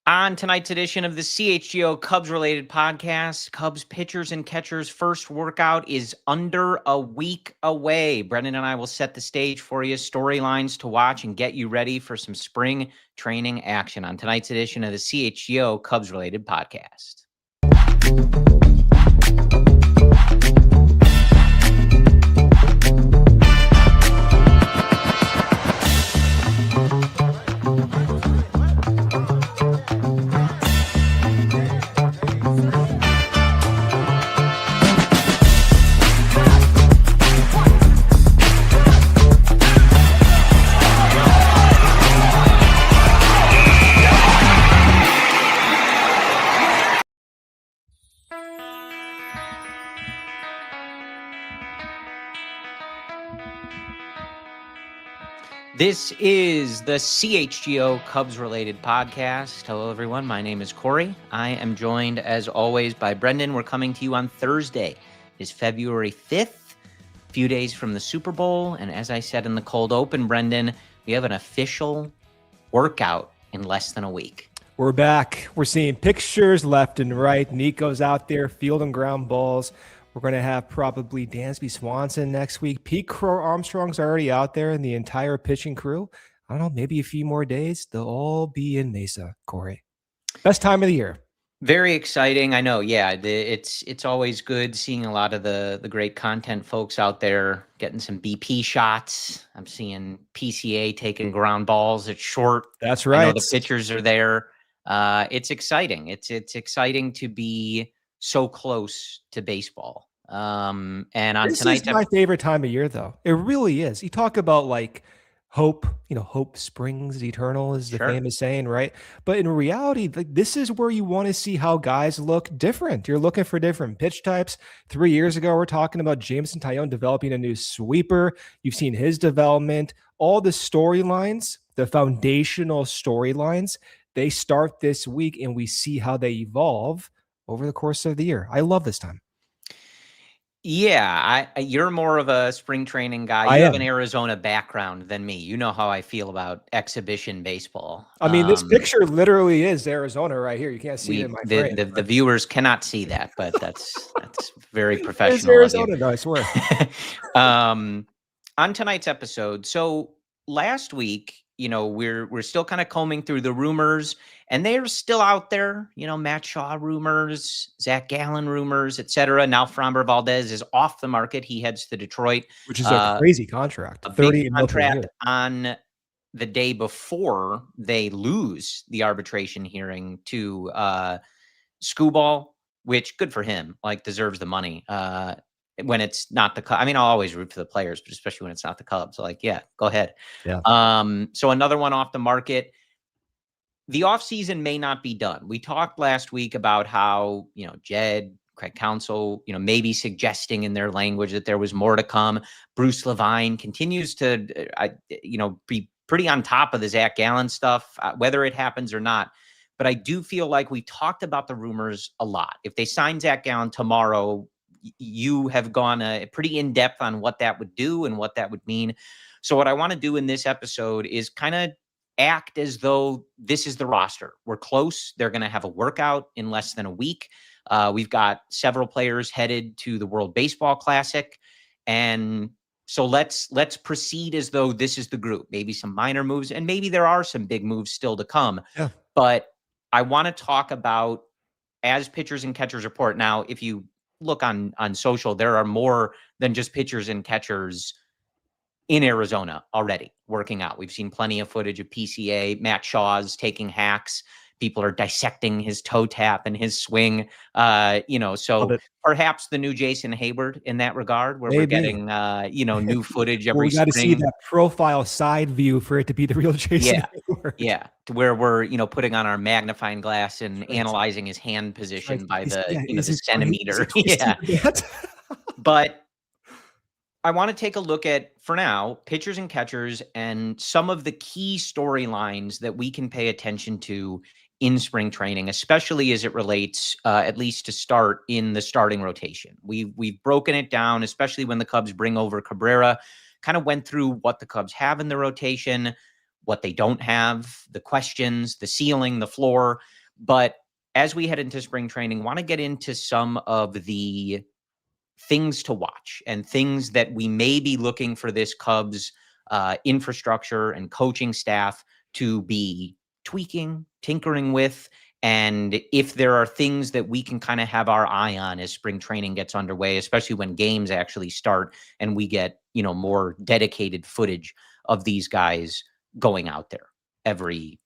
On tonight's edition of the CHGO Cubs related podcast, Cubs pitchers and catchers' first workout is under a week away. Brendan and I will set the stage for you, storylines to watch, and get you ready for some spring training action on tonight's edition of the CHGO Cubs related podcast. This is the CHGO Cubs related podcast. Hello, everyone. My name is Corey. I am joined, as always, by Brendan. We're coming to you on Thursday. It is February 5th, a few days from the Super Bowl. And as I said in the cold open, Brendan, we have an official workout in less than a week. We're back. We're seeing pictures left and right. Nico's out there fielding ground balls. We're going to have probably Dansby Swanson next week. Pete Crow Armstrong's already out there and the entire pitching crew. I don't know, maybe a few more days. They'll all be in Mesa, Corey. Best time of the year. Very exciting. I know. Yeah, it's always good seeing a lot of the great content folks out there getting some BP shots. I'm seeing PCA taking ground balls at short. That's right. I know the pitchers are there. It's exciting. It's exciting to be so close to baseball. And on this tonight's is my favorite time of year, though. It really is. You talk about like hope, hope springs eternal is the famous saying, right? But in reality, like this is where you want to see how guys look different. You're looking for different pitch types. 3 years ago, we're talking about Jameson Taillon developing a new sweeper. You've seen his development. All the storylines, the foundational storylines, they start this week and we see how they evolve over the course of the year. I love this time. Yeah, you're more of a spring training guy. You have an Arizona background than me. You know how I feel about exhibition baseball. I mean, this picture literally is Arizona right here. You can't see it in my frame. The viewers cannot see that, but that's very professional. It's Arizona, no, I swear. On tonight's episode, so last week, we're still kind of combing through the rumors, and they're still out there. Matt Shaw rumors, Zach Gallen rumors, etc. Now Framber Valdez is off the market. He heads to Detroit, which is a crazy contract. A big contract on the day before they lose the arbitration hearing to Skubal, which good for him. Like deserves the money. When it's not the Cubs. I mean, I'll always root for the players, but especially when it's not the Cubs. So like, yeah, go ahead. Yeah. So another one off the market. The offseason may not be done. We talked last week about how, Jed, Craig Counsell, maybe suggesting in their language that there was more to come. Bruce Levine continues to, be pretty on top of the Zach Gallen stuff, whether it happens or not. But I do feel like we talked about the rumors a lot. If they sign Zach Gallen tomorrow, you have gone pretty in depth on what that would do and what that would mean. So what I want to do in this episode is kind of act as though this is the roster. We're close. They're going to have a workout in less than a week. We've got several players headed to the World Baseball Classic. And so let's proceed as though this is the group, maybe some minor moves, and maybe there are some big moves still to come. Yeah. But I want to talk about as pitchers and catchers report. Now, if you look on social, there are more than just pitchers and catchers in Arizona already working out. We've seen plenty of footage of PCA. Matt Shaw's taking hacks. People are dissecting his toe tap and his swing. So perhaps the new Jason Hayward in that regard, where we're getting, new footage every spring. We got to see that profile side view for it to be the real Jason Hayward. Yeah. To where we're, putting on our magnifying glass and analyzing his hand position by the centimeter. Yeah. But I want to take a look at, for now, pitchers and catchers and some of the key storylines that we can pay attention to in spring training, especially as it relates, at least to start in the starting rotation. We've broken it down, especially when the Cubs bring over Cabrera, kind of went through what the Cubs have in the rotation, what they don't have, the questions, the ceiling, the floor. But as we head into spring training, want to get into some of the things to watch and things that we may be looking for this Cubs infrastructure and coaching staff to be tweaking, tinkering with. And if there are things that we can kind of have our eye on as spring training gets underway, especially when games actually start and we get, more dedicated footage of these guys going out there every,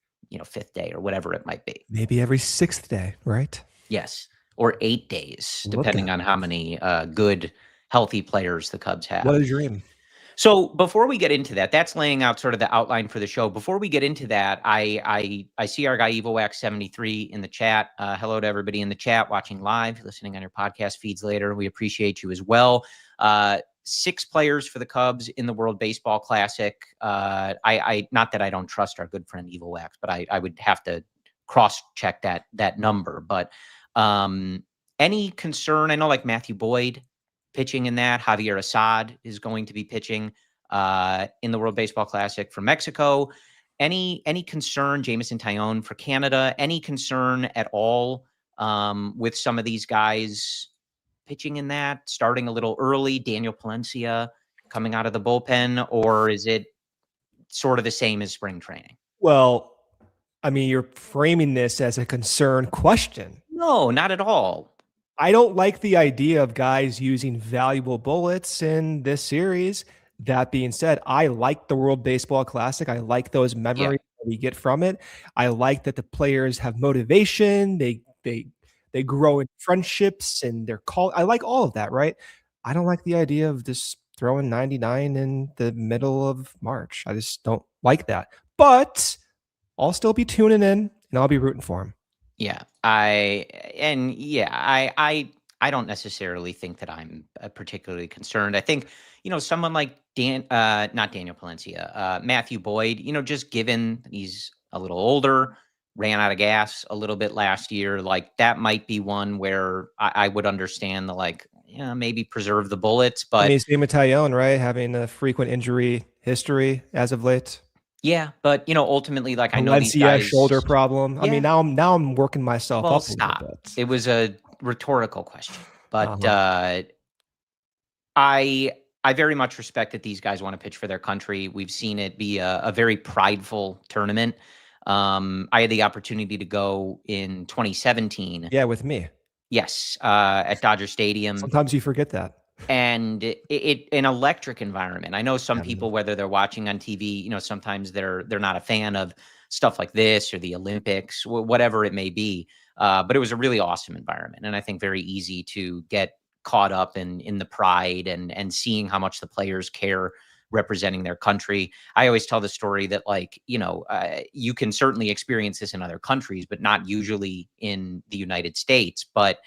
fifth day or whatever it might be. Maybe every sixth day, right? Yes. Or 8 days, depending on how many good, healthy players the Cubs have. What a dream. So before we get into that, that's laying out sort of the outline for the show. Before we get into that, I see our guy EvoWax73 in the chat. Hello to everybody in the chat, watching live, listening on your podcast feeds later. We appreciate you as well. 6 players for the Cubs in the World Baseball Classic. I not that I don't trust our good friend EvoWax, but I would have to cross-check that number. But any concern? I know like Matthew Boyd pitching in that. Javier Assad is going to be pitching in the World Baseball Classic for Mexico. Any concern? Jameson Taillon for Canada. Any concern at all with some of these guys pitching in that, starting a little early? Daniel Palencia coming out of the bullpen, or is it sort of the same as spring training? Well, I mean, you're framing this as a concern question. No, not at all. I don't like the idea of guys using valuable bullets in this series. That being said, I like the World Baseball Classic. I like those memories that we get from it. I like that the players have motivation. They grow in friendships and they're called. I like all of that, right? I don't like the idea of just throwing 99 in the middle of March. I just don't like that. But I'll still be tuning in and I'll be rooting for him. Yeah, I don't necessarily think that I'm particularly concerned. I think, someone like not Daniel Palencia, Matthew Boyd, just given he's a little older, ran out of gas a little bit last year, like that might be one where I would understand the maybe preserve the bullets. But I mean, same with Taillon, right? Having a frequent injury history as of late. Yeah, but ultimately, I know these Valencia guys shoulder problem. Yeah. I mean, now I'm working myself up. Stop. A little bit. It was a rhetorical question, but I very much respect that these guys want to pitch for their country. We've seen it be a very prideful tournament. I had the opportunity to go in 2017. Yeah, with me. Yes, at Dodger Stadium. Sometimes you forget that. And it an electric environment. I know some people, whether they're watching on TV, sometimes they're not a fan of stuff like this or the Olympics, whatever it may be. But it was a really awesome environment, and I think very easy to get caught up in the pride and seeing how much the players care representing their country. I always tell the story that you can certainly experience this in other countries, but not usually in the United States. But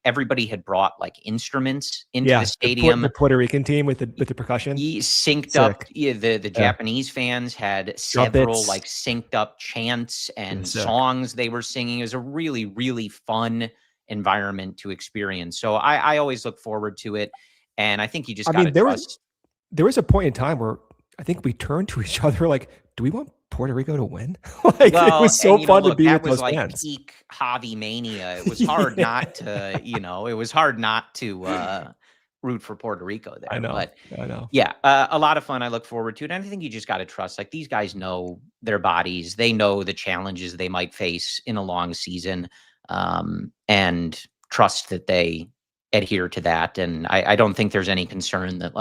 everybody had brought instruments into the stadium. The Puerto Rican team with the percussion. Synced Sick. Up. Yeah, the Japanese fans had several synced up chants and songs they were singing. It was a really, really fun environment to experience. So I always look forward to it. And I think you just got to trust. There was a point in time where I think we turned to each other do we want Puerto Rico to win? It was so fun to be with those fans. Peak Javi mania. It was hard not to, it was hard not to root for Puerto Rico there. I know. Yeah, a lot of fun. I look forward to it. And I think you just got to trust. These guys know their bodies. They know the challenges they might face in a long season, and trust that they adhere to that. And I don't think there's any concern that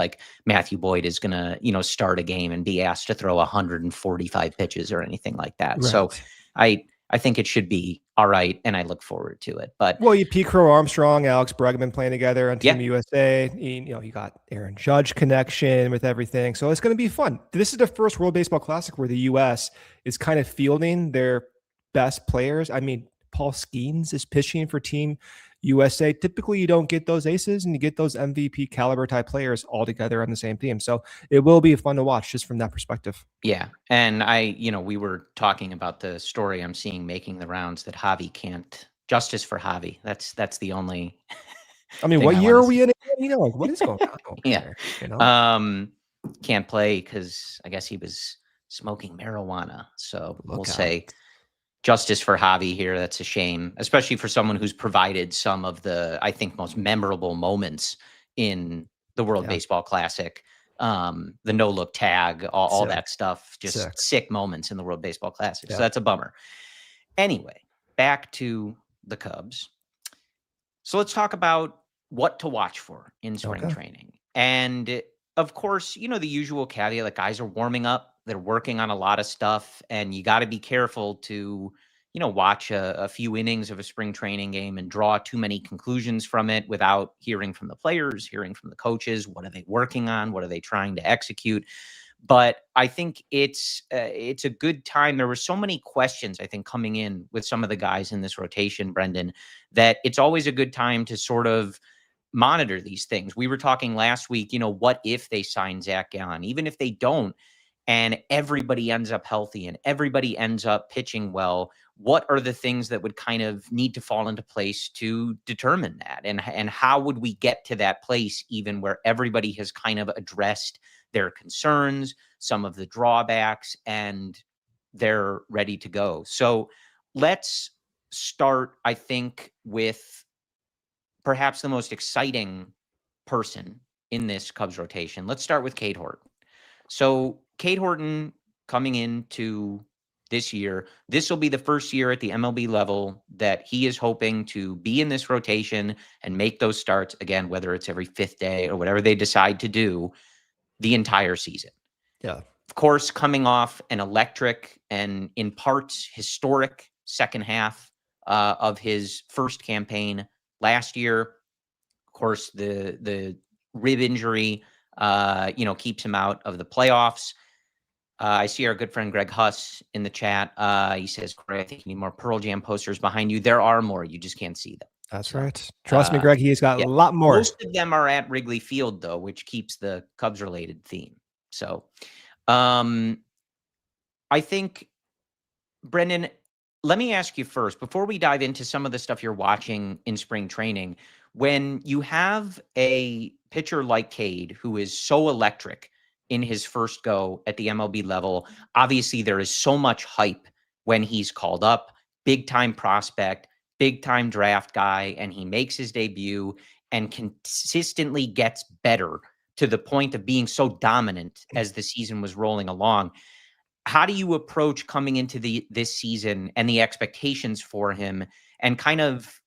Matthew Boyd is going to, start a game and be asked to throw 145 pitches or anything like that. Right. So I think it should be all right. And I look forward to it. But you Pete Crow Armstrong, Alex Bregman playing together on Team USA. You got Aaron Judge connection with everything. So it's going to be fun. This is the first World Baseball Classic where the US is kind of fielding their best players. I mean, Paul Skeens is pitching for Team USA. Typically, you don't get those aces and you get those MVP caliber type players all together on the same team. So it will be fun to watch just from that perspective. Yeah. And we were talking about the story I'm seeing making the rounds that Javi can't. Justice for Javi. That's the only. I mean, what year are we in? What is going on? Yeah. Can't play because I guess he was smoking marijuana. So we'll Look out. say justice for Javi here. That's a shame, especially for someone who's provided some of the, I think, most memorable moments in the World Baseball Classic. The no-look tag, all that stuff, just sick moments in the World Baseball Classic. So that's a bummer. Anyway, back to the Cubs. So let's talk about what to watch for in spring training. And of course, you know, the usual caveat, like guys are warming up, they're working on a lot of stuff, and you got to be careful to, you know, watch a few innings of a spring training game and draw too many conclusions from it without hearing from the players, hearing from the coaches. What are they working on? What are they trying to execute? But I think it's a good time. There were so many questions, I think, coming in with some of the guys in this rotation, Brendan, that it's always a good time to sort of monitor these things. We were talking last week, you know, what if they sign Zach Gallen? Even if they don't, and everybody ends up healthy and everybody ends up pitching well, what are the things that would kind of need to fall into place to determine that? And how would we get to that place even where everybody has kind of addressed their concerns, some of the drawbacks, and they're ready to go? So let's start, I think, with perhaps the most exciting person in this Cubs rotation. Let's start with Cade Horton. So Cade Horton coming into this year, this will be the first year at the MLB level that he is hoping to be in this rotation and make those starts again, whether it's every fifth day or whatever they decide to do, the entire season. Yeah. Of course, coming off an electric and in parts historic second half of his first campaign last year. Of course, the rib injury, keeps him out of the playoffs. I see our good friend Greg Huss in the chat. He says, Corey, I think you need more Pearl Jam posters behind you. There are more. You just can't see them. That's right. Trust me, Greg, he's got a lot more. Most of them are at Wrigley Field, though, which keeps the Cubs-related theme. So I think, Brendan, let me ask you first, before we dive into some of the stuff you're watching in spring training, when you have a pitcher like Cade, who is so electric in his first go at the MLB level, obviously there is so much hype when he's called up, big-time prospect, big-time draft guy, and he makes his debut and consistently gets better to the point of being so dominant as the season was rolling along. How do you approach coming into this season and the expectations for him and kind of,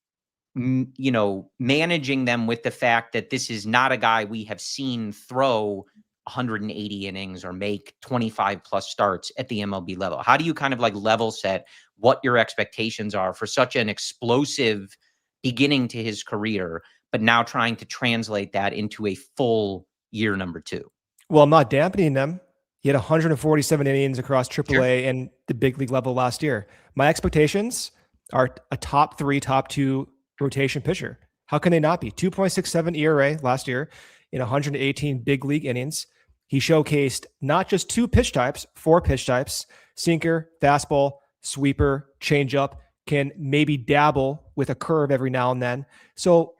managing them with the fact that this is not a guy we have seen throw 180 innings or make 25 plus starts at the MLB level? How do you kind of like level set what your expectations are for such an explosive beginning to his career, but now trying to translate that into a full year number two? Well, I'm not dampening them. He had 147 innings across AAA and the big league level last year. My expectations are a top 3, top 2 rotation pitcher. How can they not be? 2.67 ERA last year in 118 big league innings. He showcased not just 4 pitch types, sinker, fastball, sweeper, changeup, can maybe dabble with a curve every now and then. So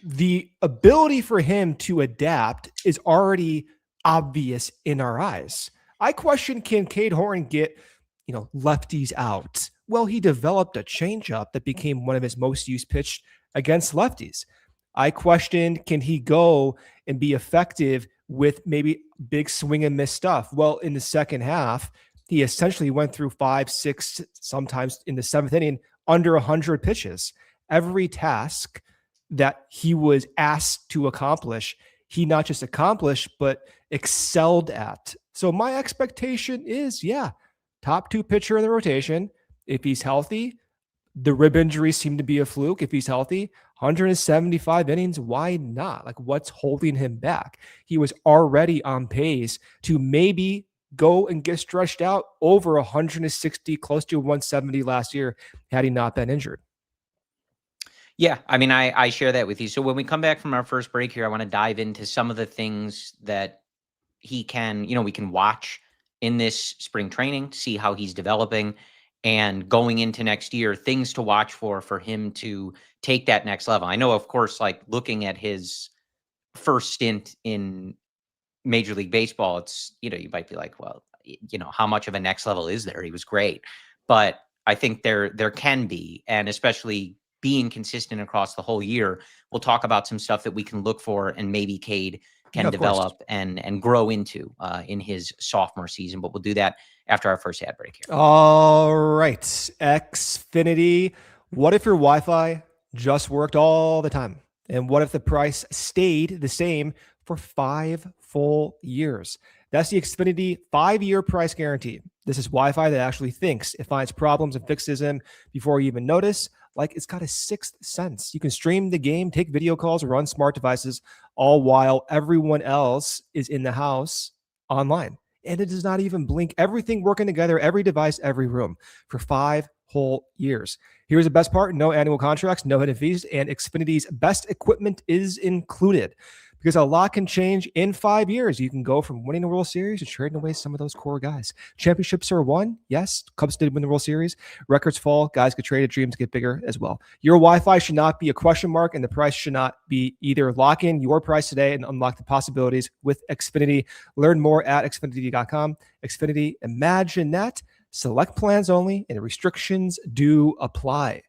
the ability for him to adapt is already obvious in our eyes. I question, can Cade Horton get, lefties out? Well, he developed a changeup that became one of his most used pitch against lefties. I questioned, can he go and be effective with maybe big swing and miss stuff? Well, in the second half, he essentially went through 5, 6, sometimes in the 7th inning, under 100 pitches. Every task that he was asked to accomplish, he not just accomplished, but excelled at. So my expectation is, top 2 pitcher in the rotation. If he's healthy, the rib injuries seem to be a fluke. If he's healthy, 175 innings, why not? Like, what's holding him back? He was already on pace to maybe go and get stretched out over 160, close to 170 last year, had he not been injured. Yeah, I mean, I share that with you. So when we come back from our first break here, I want to dive into some of the things that he can, we can watch in this spring training to see how he's developing, and going into next year, things to watch for him to take that next level. I know, of course, like looking at his first stint in Major League Baseball, it's, you might be like, well, how much of a next level is there? He was great, but I think there can be, and especially being consistent across the whole year, we'll talk about some stuff that we can look for and maybe Cade can develop and grow into in his sophomore season. But we'll do that after our first ad break here. All right. Xfinity. What if your Wi-Fi just worked all the time? And what if the price stayed the same for 5 full years? That's the Xfinity 5-year price guarantee. This is Wi-Fi that actually thinks. It finds problems and fixes them before you even notice. Like it's got a sixth sense. You can stream the game, take video calls, run smart devices, all while everyone else is in the house online. And it does not even blink. Everything working together, every device, every room for 5 whole years. Here's the best part. No annual contracts, no hidden fees, and Xfinity's best equipment is included. Because a lot can change in 5 years. You can go from winning the World Series to trading away some of those core guys. Championships are won. Yes, Cubs did win the World Series. Records fall. Guys get traded. Dreams get bigger as well. Your Wi-Fi should not be a question mark, and the price should not be either. Lock in your price today and unlock the possibilities with Xfinity. Learn more at Xfinity.com. Xfinity, imagine that. Select plans only, and restrictions do apply.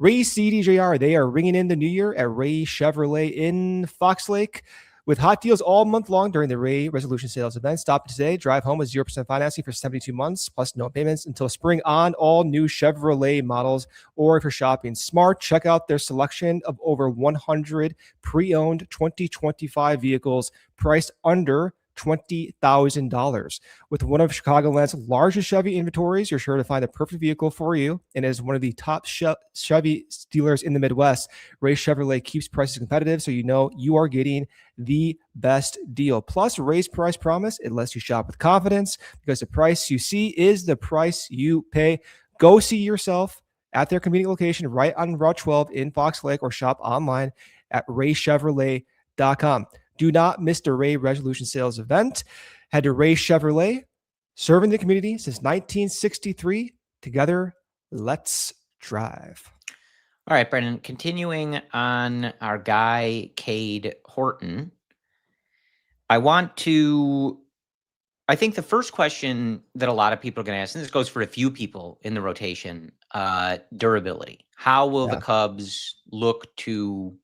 Ray CDJR, they are ringing in the new year at Ray Chevrolet in Fox Lake with hot deals all month long during the Ray Resolution Sales event. Stop today. Drive home with 0% financing for 72 months plus no payments until spring on all new Chevrolet models. Or if you're shopping smart, check out their selection of over 100 pre-owned 2025 vehicles priced under $20,000. With one of Chicagoland's largest Chevy inventories, you're sure to find the perfect vehicle for you. And as one of the top Chevy dealers in the Midwest, Ray Chevrolet keeps prices competitive, so you know you are getting the best deal. Plus, Ray's price promise, it lets you shop with confidence because the price you see is the price you pay. Go see yourself at their convenient location right on Route 12 in Fox Lake or shop online at raychevrolet.com. Do not miss the Ray Resolution Sales event. Head to Ray Chevrolet, serving the community since 1963. Together, let's drive. All right, Brendan, continuing on our guy, Cade Horton, I think the first question that a lot of people are going to ask, and this goes for a few people in the rotation, durability. How will the Cubs look to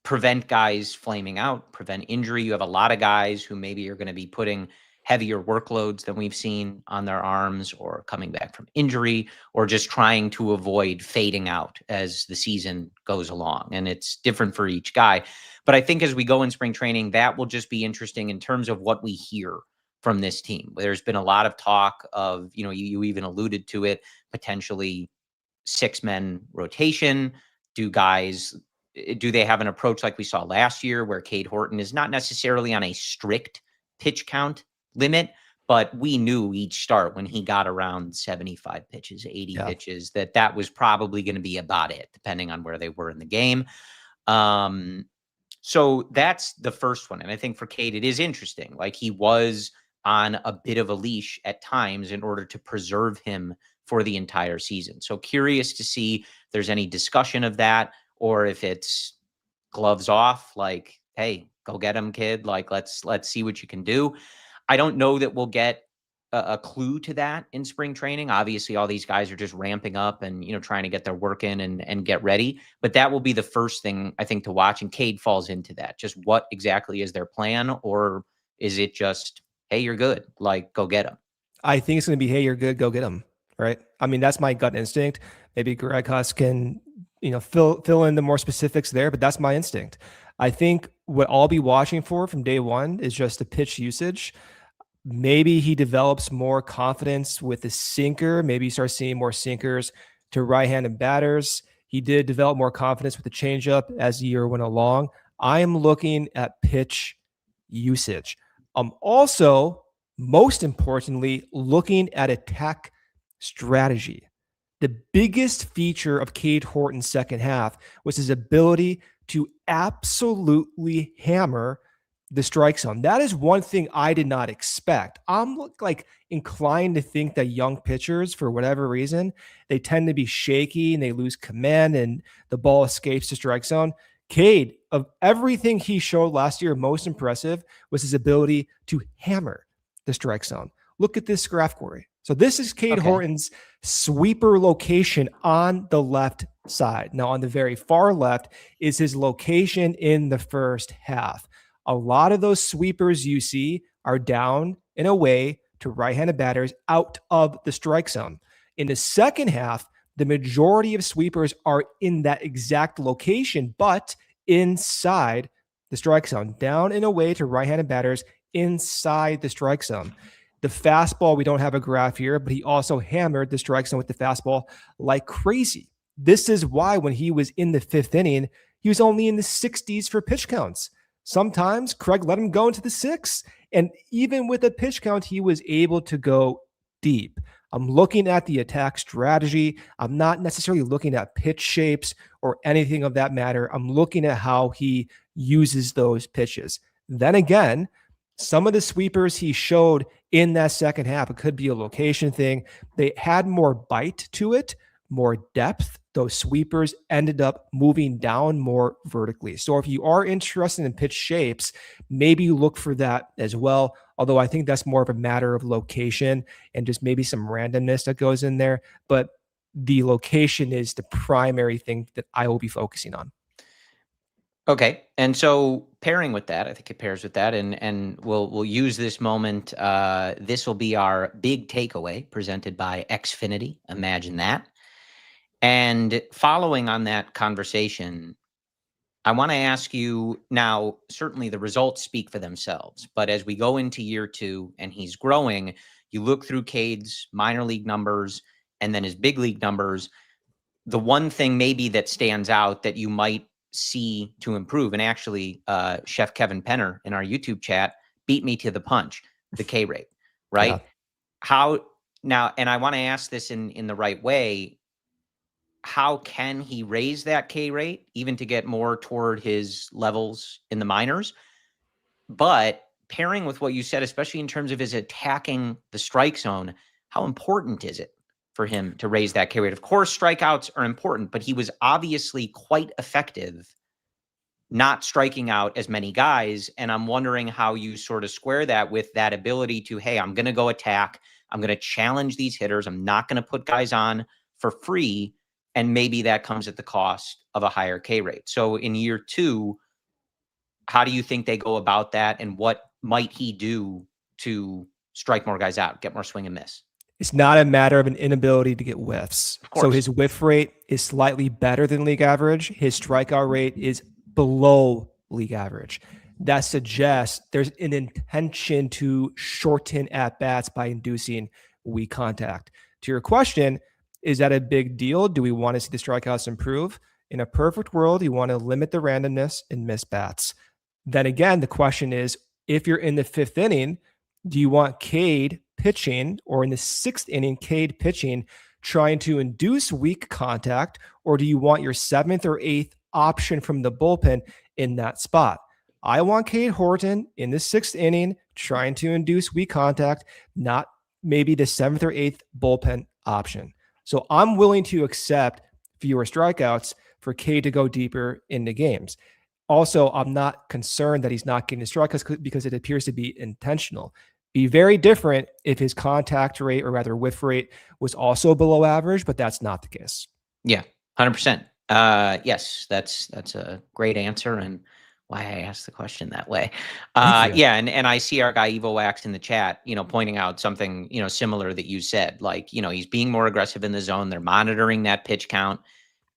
prevent guys flaming out, prevent injury? You have a lot of guys who maybe are going to be putting heavier workloads than we've seen on their arms, or coming back from injury, or just trying to avoid fading out as the season goes along. And it's different for each guy. But I think as we go in spring training, that will just be interesting in terms of what we hear from this team. There's been a lot of talk of, you even alluded to it, potentially 6-man rotation. Do they have an approach like we saw last year where Cade Horton is not necessarily on a strict pitch count limit, but we knew each start when he got around 75 pitches, 80 pitches, that was probably going to be about it, depending on where they were in the game. So that's the first one. And I think for Cade, it is interesting. Like, he was on a bit of a leash at times in order to preserve him for the entire season. So curious to see if there's any discussion of that, or if it's gloves off, like, hey, go get him, kid. Like, let's see what you can do. I don't know that we'll get a clue to that in spring training. Obviously, all these guys are just ramping up and, trying to get their work in and get ready. But that will be the first thing, I think, to watch. And Cade falls into that. Just what exactly is their plan? Or is it just, hey, you're good, like, go get him? I think it's going to be, hey, you're good, go get him, right? I mean, that's my gut instinct. Maybe Greg Huss can fill in the more specifics there, but that's my instinct. I think what I'll be watching for from day one is just the pitch usage. Maybe he develops more confidence with the sinker. Maybe you start seeing more sinkers to right-handed batters. He did develop more confidence with the changeup as the year went along. I am looking at pitch usage. I'm also, most importantly, looking at attack strategy. The biggest feature of Cade Horton's second half was his ability to absolutely hammer the strike zone. That is one thing I did not expect. I'm inclined to think that young pitchers, for whatever reason, they tend to be shaky and they lose command and the ball escapes the strike zone. Cade, of everything he showed last year, most impressive was his ability to hammer the strike zone. Look at this graph, Corey. So this is Cade Horton's sweeper location on the left side. Now, on the very far left is his location in the first half. A lot of those sweepers you see are down and away to right-handed batters out of the strike zone. In the second half, the majority of sweepers are in that exact location, but inside the strike zone, down and away to right-handed batters inside the strike zone. The fastball, we don't have a graph here, but he also hammered the strike zone with the fastball like crazy. This is why when he was in the fifth inning, he was only in the 60s for pitch counts. Sometimes Craig let him go into the sixth, and even with a pitch count, he was able to go deep. I'm looking at the attack strategy. I'm not necessarily looking at pitch shapes or anything of that matter. I'm looking at how he uses those pitches. Then again, some of the sweepers he showed in that second half, it could be a location thing. They had more bite to it, more depth. Those sweepers ended up moving down more vertically. So if you are interested in pitch shapes, maybe you look for that as well. Although I think that's more of a matter of location and just maybe some randomness that goes in there. But the location is the primary thing that I will be focusing on. Okay. And so pairing with that, I think it pairs with that, and we'll use this moment. This will be our big takeaway presented by Xfinity. Imagine that. And following on that conversation, I want to ask you now, certainly the results speak for themselves, but as we go into year 2 and he's growing, you look through Cade's minor league numbers and then his big league numbers. The one thing maybe that stands out that you might see to improve, and actually Chef Kevin Penner in our YouTube chat beat me to the punch, the K rate, right? Yeah. How now, and I want to ask this in the right way, how can he raise that K rate even to get more toward his levels in the minors? But pairing with what you said, especially in terms of his attacking the strike zone, how important is it for him to raise that K rate? Of course, strikeouts are important, but he was obviously quite effective not striking out as many guys. And I'm wondering how you sort of square that with that ability to, hey, I'm going to go attack. I'm going to challenge these hitters. I'm not going to put guys on for free. And maybe that comes at the cost of a higher K rate. So in year 2, how do you think they go about that? And what might he do to strike more guys out, get more swing and miss? It's not a matter of an inability to get whiffs. So his whiff rate is slightly better than league average. His strikeout rate is below league average. That suggests there's an intention to shorten at-bats by inducing weak contact. To your question, is that a big deal? Do we want to see the strikeouts improve? In a perfect world, you want to limit the randomness and miss bats. Then again, the question is, if you're in the 5th inning, do you want Cade pitching, or in the 6th inning, Cade pitching, trying to induce weak contact, or do you want your 7th or 8th option from the bullpen in that spot? I want Cade Horton in the 6th inning trying to induce weak contact, not maybe the 7th or 8th bullpen option. So I'm willing to accept fewer strikeouts for Cade to go deeper into games. Also, I'm not concerned that he's not getting the strikeouts because it appears to be intentional. Be very different if his contact rate, or rather whiff rate, was also below average, but that's not the case. Yeah, 100%. Yes, that's a great answer, and why I asked the question that way. Yeah, and I see our guy Evo Wax in the chat, pointing out something, similar that you said. Like, he's being more aggressive in the zone. They're monitoring that pitch count,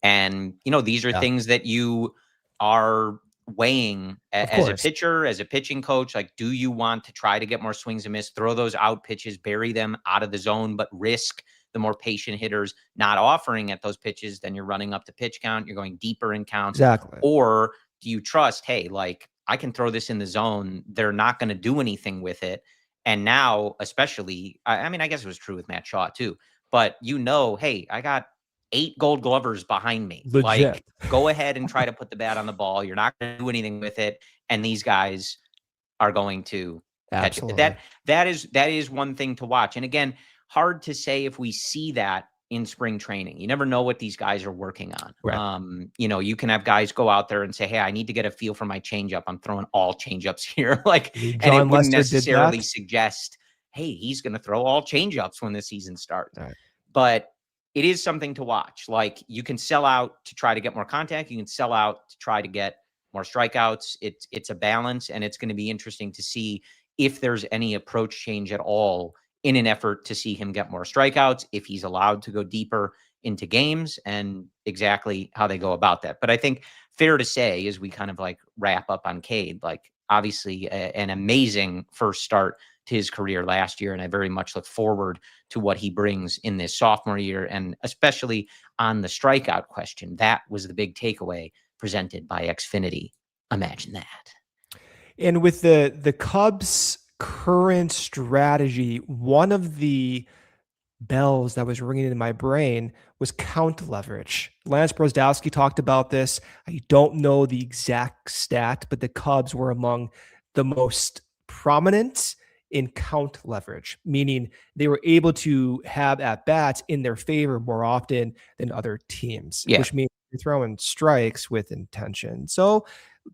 and these are things that you are weighing as a pitcher, as a pitching coach. Like, do you want to try to get more swings and miss, throw those out pitches, bury them out of the zone, but risk the more patient hitters not offering at those pitches? Then you're running up the pitch count. You're going deeper in counts. Exactly. Or do you trust, hey, like, I can throw this in the zone. They're not going to do anything with it. And now, especially, I mean, I guess it was true with Matt Shaw too, but hey, I got 8 Gold Glovers behind me. Legit. Like, go ahead and try to put the bat on the ball. You're not going to do anything with it. And these guys are going to catch it. That is one thing to watch. And again, hard to say if we see that in spring training. You never know what these guys are working on. Right. You can have guys go out there and say, hey, I need to get a feel for my changeup. I'm throwing all changeups here. Like, and it wouldn't necessarily suggest hey, he's going to throw all changeups when the season starts. Right. But it is something to watch. Like, you can sell out to try to get more contact. You can sell out to try to get more strikeouts. It's a balance, and it's going to be interesting to see if there's any approach change at all in an effort to see him get more strikeouts, if he's allowed to go deeper into games, and exactly how they go about that. But I think fair to say, as we kind of like wrap up on Cade, like, obviously an amazing first start to his career last year. And I very much look forward to what he brings in this sophomore year, and especially on the strikeout question. That was the big takeaway presented by Xfinity. Imagine that. And with the Cubs' current strategy, one of the bells that was ringing in my brain was count leverage. Lance Brozdowski talked about this. I don't know the exact stat, but the Cubs were among the most prominent in count leverage, meaning they were able to have at-bats in their favor more often than other teams, which means you're throwing strikes with intention. So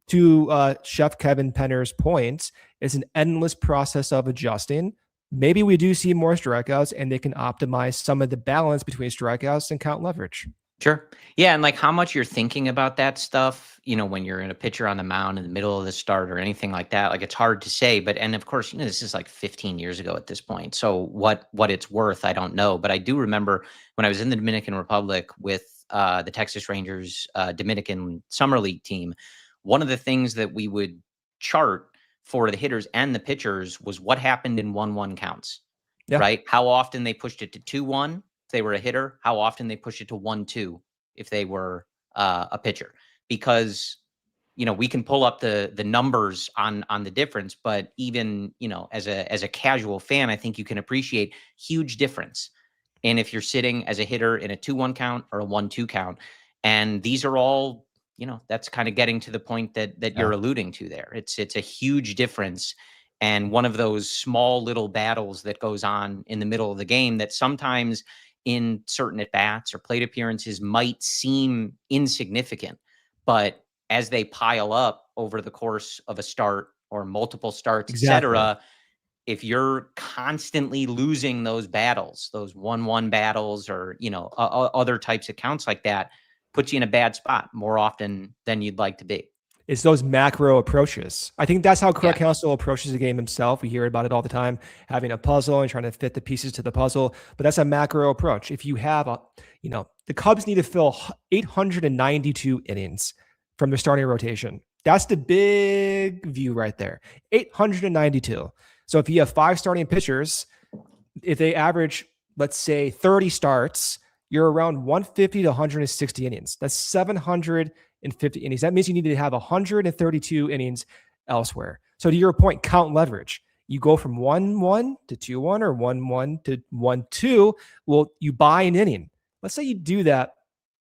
to Chef Kevin Penner's point, it's an endless process of adjusting. Maybe we do see more strikeouts, and they can optimize some of the balance between strikeouts and count leverage. Sure. Yeah. And like, how much you're thinking about that stuff, when you're in a pitcher on the mound in the middle of the start or anything like that, like, it's hard to say. But, and of course, this is like 15 years ago at this point. So what it's worth, I don't know. But I do remember when I was in the Dominican Republic with the Texas Rangers Dominican Summer League team, one of the things that we would chart for the hitters and the pitchers was what happened in 1-1 counts, right? How often they pushed it to 2-1 if they were a hitter, how often they pushed it to 1-2 if they were a pitcher. Because, we can pull up the numbers on the difference, but even, as a casual fan, I think you can appreciate huge difference. And if you're sitting as a hitter in a 2-1 count or a 1-2 count, and these are all, that's kind of getting to the point that you're alluding to there. It's a huge difference. And one of those small little battles that goes on in the middle of the game that sometimes in certain at-bats or plate appearances might seem insignificant, but as they pile up over the course of a start or multiple starts, etc., if you're constantly losing those battles, those 1-1 battles, or, other types of counts like that, puts you in a bad spot more often than you'd like to be. It's those macro approaches. I think that's how Craig Counsell approaches the game himself. We hear about it all the time, having a puzzle and trying to fit the pieces to the puzzle. But that's a macro approach. If you have the Cubs need to fill 892 innings from their starting rotation. That's the big view right there. 892. So if you have 5 starting pitchers, if they average, let's say, 30 starts, you're around 150 to 160 innings. That's 750 innings. That means you need to have 132 innings elsewhere. So to your point, count leverage. You go from 1-1 to 2-1 or 1-1 to 1-2. Well, you buy an inning. Let's say you do that,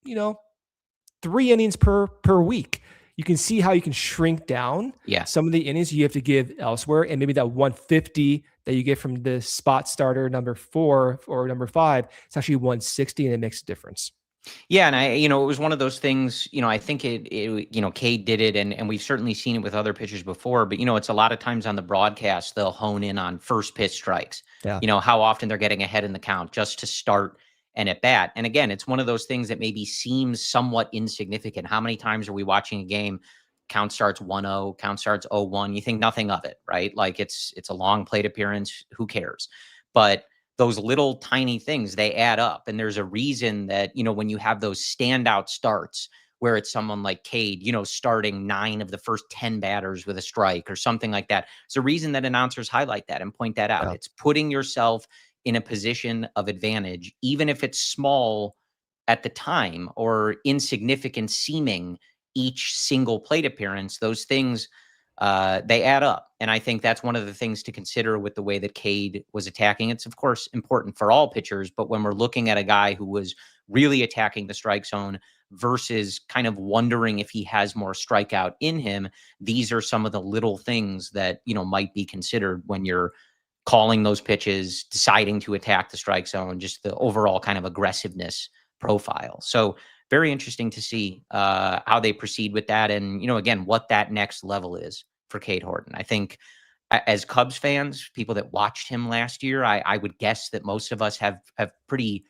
3 innings per week. You can see how you can shrink down some of the innings you have to give elsewhere. And maybe that 150 that you get from the spot starter number 4 or number 5, it's actually 160, and it makes a difference. Yeah. And it was one of those things, I think Cade did it, and we've certainly seen it with other pitchers before, but, it's a lot of times on the broadcast, they'll hone in on first pitch strikes, how often they're getting ahead in the count just to start an at bat. And again, it's one of those things that maybe seems somewhat insignificant. How many times are we watching a game? Count starts 1-0, count starts 0-1. You think nothing of it, right? Like, it's a long plate appearance. Who cares? But those little tiny things, they add up. And there's a reason that, when you have those standout starts where it's someone like Cade, starting 9 of the first 10 batters with a strike or something like that. It's a reason that announcers highlight that and point that out. Yeah. It's putting yourself in a position of advantage, even if it's small at the time or insignificant seeming each single plate appearance. Those things, they add up. And I think that's one of the things to consider with the way that Cade was attacking. It's, of course, important for all pitchers, but when we're looking at a guy who was really attacking the strike zone versus kind of wondering if he has more strikeout in him, these are some of the little things that, might be considered when you're calling those pitches, deciding to attack the strike zone, just the overall kind of aggressiveness profile. So very interesting to see how they proceed with that. And, again, what that next level is for Cade Horton. I think as Cubs fans, people that watched him last year, I would guess that most of us have pretty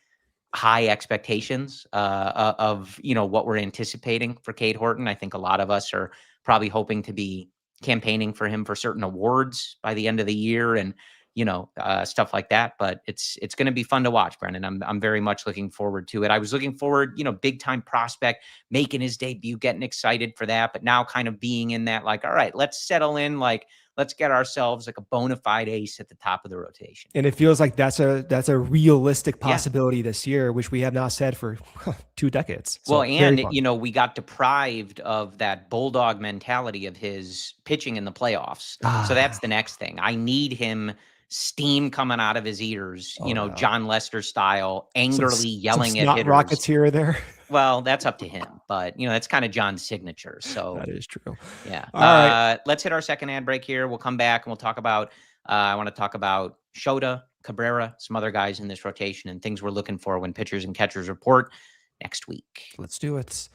high expectations of, what we're anticipating for Cade Horton. I think a lot of us are probably hoping to be campaigning for him for certain awards by the end of the year and, stuff like that. But it's going to be fun to watch, Brendan. I'm very much looking forward to it. I was looking forward, big time prospect, making his debut, getting excited for that. But now kind of being in that, like, all right, let's settle in, like, let's get ourselves like a bona fide ace at the top of the rotation. And it feels like that's a realistic possibility this year, which we have now said for 2 decades. So, well, and, we got deprived of that bulldog mentality of his pitching in the playoffs. So that's the next thing. I need him steam coming out of his ears, John Lester style, angrily yelling at hitters. Rockets here or there. Well, that's up to him, but that's kind of John's signature. So that is true. Yeah. All right. Let's hit our second ad break here. We'll come back and we'll talk about, I want to talk about Shota, Cabrera, some other guys in this rotation and things we're looking for when pitchers and catchers report next week. Let's do it.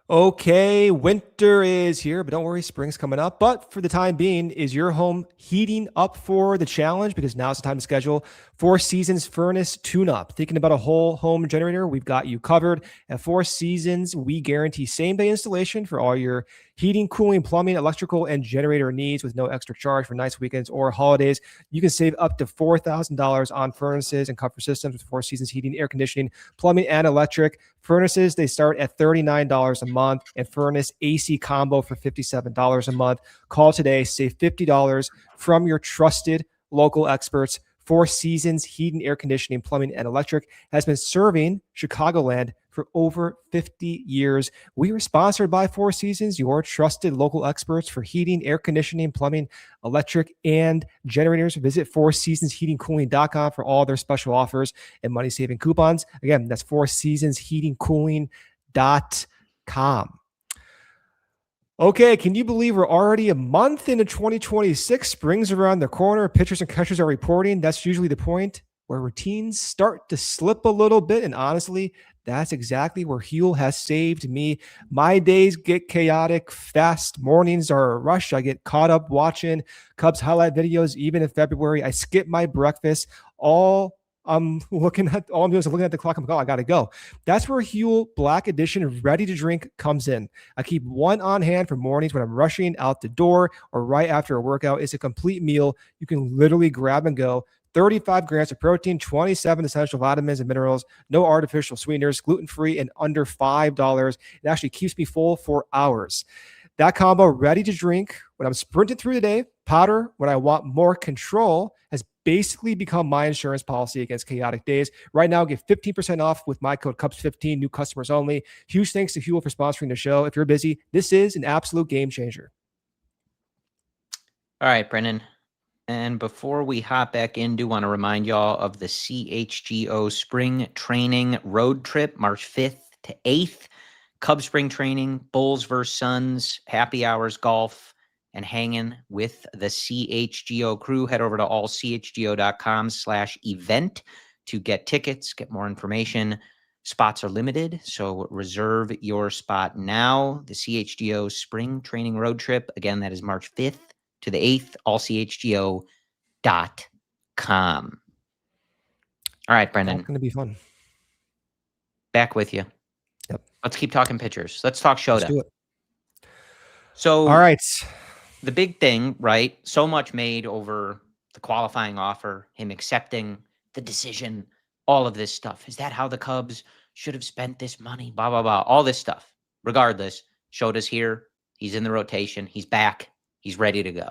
Okay, winter is here, but don't worry, spring's coming up. But for the time being, is your home heating up for the challenge? Because now's the time to schedule Four Seasons Furnace Tune-Up. Thinking about a whole home generator? We've got you covered. At Four Seasons, we guarantee same-day installation for all your heating, cooling, plumbing, electrical, and generator needs with no extra charge for nights, weekends, or holidays. You can save up to $4,000 on furnaces and comfort systems with Four Seasons heating, air conditioning, plumbing, and electric. Furnaces, they start at $39 a month, and furnace AC combo for $57 a month. Call today, save $50 from your trusted local experts. Four Seasons heating, air conditioning, plumbing, and electric has been serving Chicagoland for over 50 years. We are sponsored by Four Seasons, your trusted local experts for heating, air conditioning, plumbing, electric, and generators. Visit fourseasonsheatingcooling.com for all their special offers and money-saving coupons. Again, that's fourseasonsheatingcooling.com. Okay, can you believe we're already a month into 2026? Spring's around the corner. Pitchers and catchers are reporting. That's usually the point where routines start to slip a little bit. And honestly, that's exactly where Huel has saved me. My days get chaotic fast. Mornings are a rush. I get caught up watching Cubs highlight videos. Even in February, I skip my breakfast. All I'm doing is looking at the clock. I'm like, oh, I got to go. That's where Huel Black Edition Ready to Drink comes in. I keep one on hand for mornings when I'm rushing out the door or right after a workout. It's a complete meal. You can literally grab and go. 35 grams of protein, 27 essential vitamins and minerals, no artificial sweeteners, gluten-free, and under $5. It actually keeps me full for hours. That combo, ready to drink when I'm sprinting through the day, powder when I want more control, has basically become my insurance policy against chaotic days. Right now, get 15% off with my code CUBS15, new customers only. Huge thanks to Huel for sponsoring the show. If you're busy, this is an absolute game changer. All right, Brendan. And before we hop back in, do want to remind y'all of the CHGO Spring Training Road Trip, March 5th to 8th. Cubs Spring Training, Bulls versus Suns, happy hours, golf, and hanging with the CHGO crew. Head over to allchgo.com/event to get tickets, get more information. Spots are limited, so reserve your spot now. The CHGO Spring Training Road Trip, again, that is March 5th to the 8th, allchgo.com. All right, Brendan. It's going to be fun. Back with you. Yep. Let's keep talking pitchers. Let's talk Shota. Let's do it. So, all right. The big thing, right? So much made over the qualifying offer, him accepting the decision, all of this stuff. Is that how the Cubs should have spent this money? Blah, blah, blah. All this stuff. Regardless, Shota's here. He's in the rotation. He's back. He's ready to go.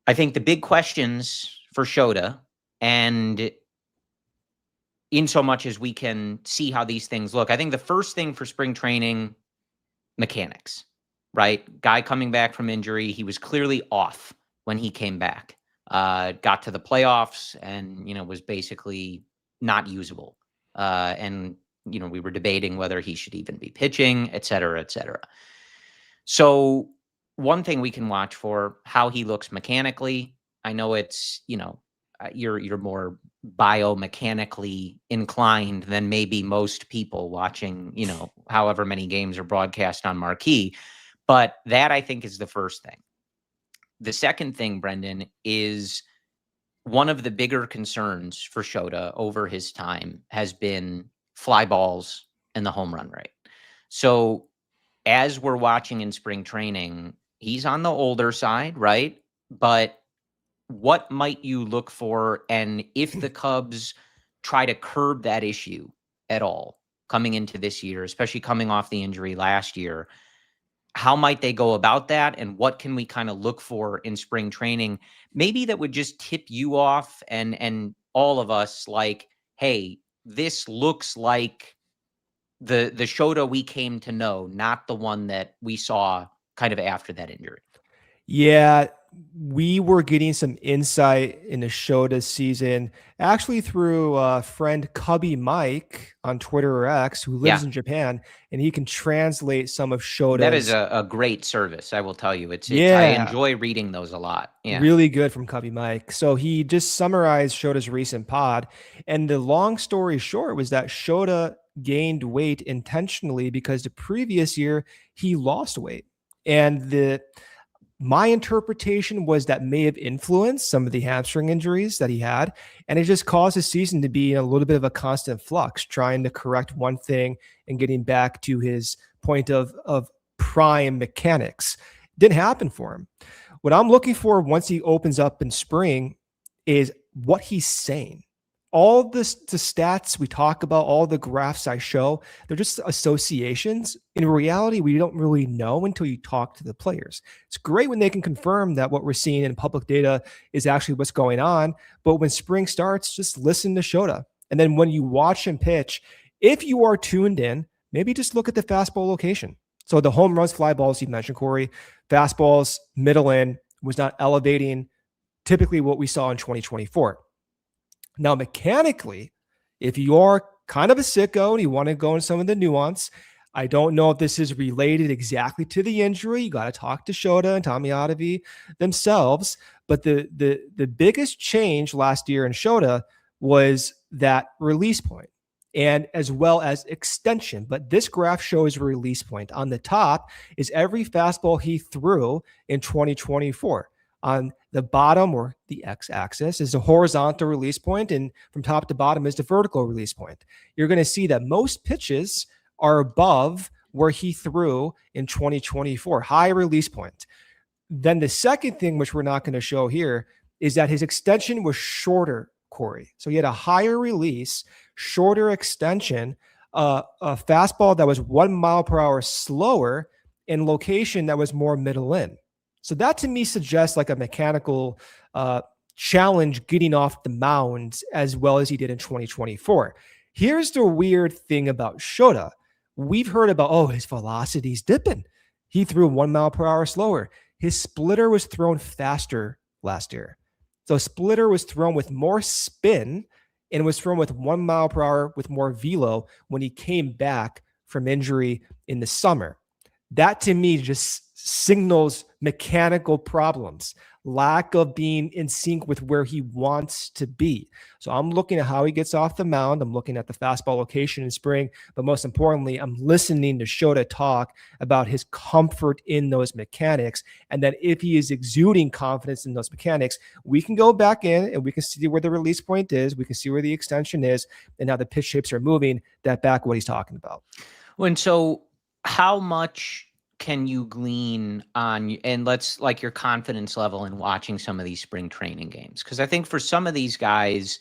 I think the big questions for Shota, and in so much as we can see how these things look, I think the first thing for spring training, mechanics, right? Guy coming back from injury. He was clearly off when he came back. Got to the playoffs and, was basically not usable. And, we were debating whether he should even be pitching, et cetera, et cetera. So one thing we can watch for how he looks mechanically. I know it's, you're more biomechanically inclined than maybe most people watching, however many games are broadcast on marquee. But that, I think, is the first thing. the second thing, Brendan, is one of the bigger concerns for Shota over his time has been fly balls and the home run rate. So as we're watching in spring training, he's on the older side, right? But what might you look for? And if the Cubs try to curb that issue at all coming into this year, especially coming off the injury last year, how might they go about that? And what can we kind of look for in spring training? Maybe that would just tip you off and all of us like, hey, this looks like the Shota we came to know, not the one that we saw kind of after that injury. Yeah, we were getting some insight into Shota's season actually through a friend Cubby Mike on Twitter or X, who lives in Japan, and he can translate some of Shota's. That is a great service, I will tell you. I enjoy reading those a lot. Yeah, really good from Cubby Mike. So he just summarized Shota's recent pod, and the long story short was that Shota gained weight intentionally because the previous year he lost weight, and my interpretation was that may have influenced some of the hamstring injuries that he had. And it just caused his season to be in a little bit of a constant flux, trying to correct one thing and getting back to his point of prime mechanics. Didn't happen for him. What I'm looking for once he opens up in spring is what he's saying. All the stats we talk about, all the graphs I show, they're just associations. In reality, we don't really know until you talk to the players. It's great when they can confirm that what we're seeing in public data is actually what's going on. But when spring starts, just listen to Shota. And then when you watch him pitch, if you are tuned in, maybe just look at the fastball location. So the home runs, fly balls you mentioned, Corey, fastballs, middle in, was not elevating typically what we saw in 2024. Now, mechanically, if you are kind of a sicko and you want to go into some of the nuance, I don't know if this is related exactly to the injury. You got to talk to Shota and Tommy Ottavy themselves. But the biggest change last year in Shota was that release point and as well as extension. But this graph shows release point. On the top is every fastball he threw in 2024. On the bottom, or the x-axis, is the horizontal release point, and from top to bottom is the vertical release point. You're going to see that most pitches are above where he threw in 2024, high release point. Then the second thing, which we're not going to show here, is that his extension was shorter, Corey. So he had a higher release, shorter extension, a fastball that was 1 mile per hour slower, and location that was more middle in. So that to me suggests like a mechanical challenge getting off the mound as well as he did in 2024. Here's the weird thing about Shota. We've heard about, his velocity's dipping. He threw 1 mile per hour slower. His splitter was thrown faster last year. So splitter was thrown with more spin and was thrown with 1 mile per hour with more velo when he came back from injury in the summer. That to me just signals mechanical problems, lack of being in sync with where he wants to be. So I'm looking at how he gets off the mound. I'm looking at the fastball location in spring, but most importantly, I'm listening to Shota talk about his comfort in those mechanics. And that if he is exuding confidence in those mechanics, we can go back in and we can see where the release point is. We can see where the extension is and how the pitch shapes are moving. That back what he's talking about. And so how much can you glean on, and let's like your confidence level in watching some of these spring training games? Because I think for some of these guys,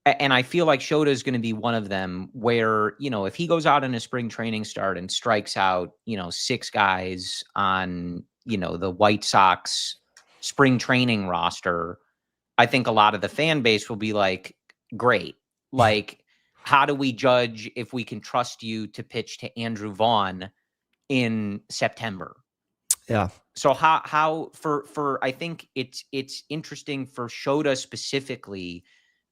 and I feel like Shota is going to be one of them where, if he goes out in a spring training start and strikes out, 6 guys on, the White Sox spring training roster, I think a lot of the fan base will be like, great. Like, how do we judge if we can trust you to pitch to Andrew Vaughn in September? Yeah. So how for I think it's interesting for Shota specifically,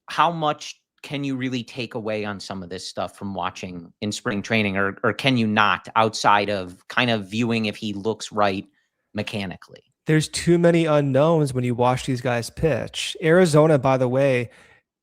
how much can you really take away on some of this stuff from watching in spring training, or can you not, outside of kind of viewing if he looks right mechanically? There's too many unknowns when you watch these guys pitch. Arizona, by the way,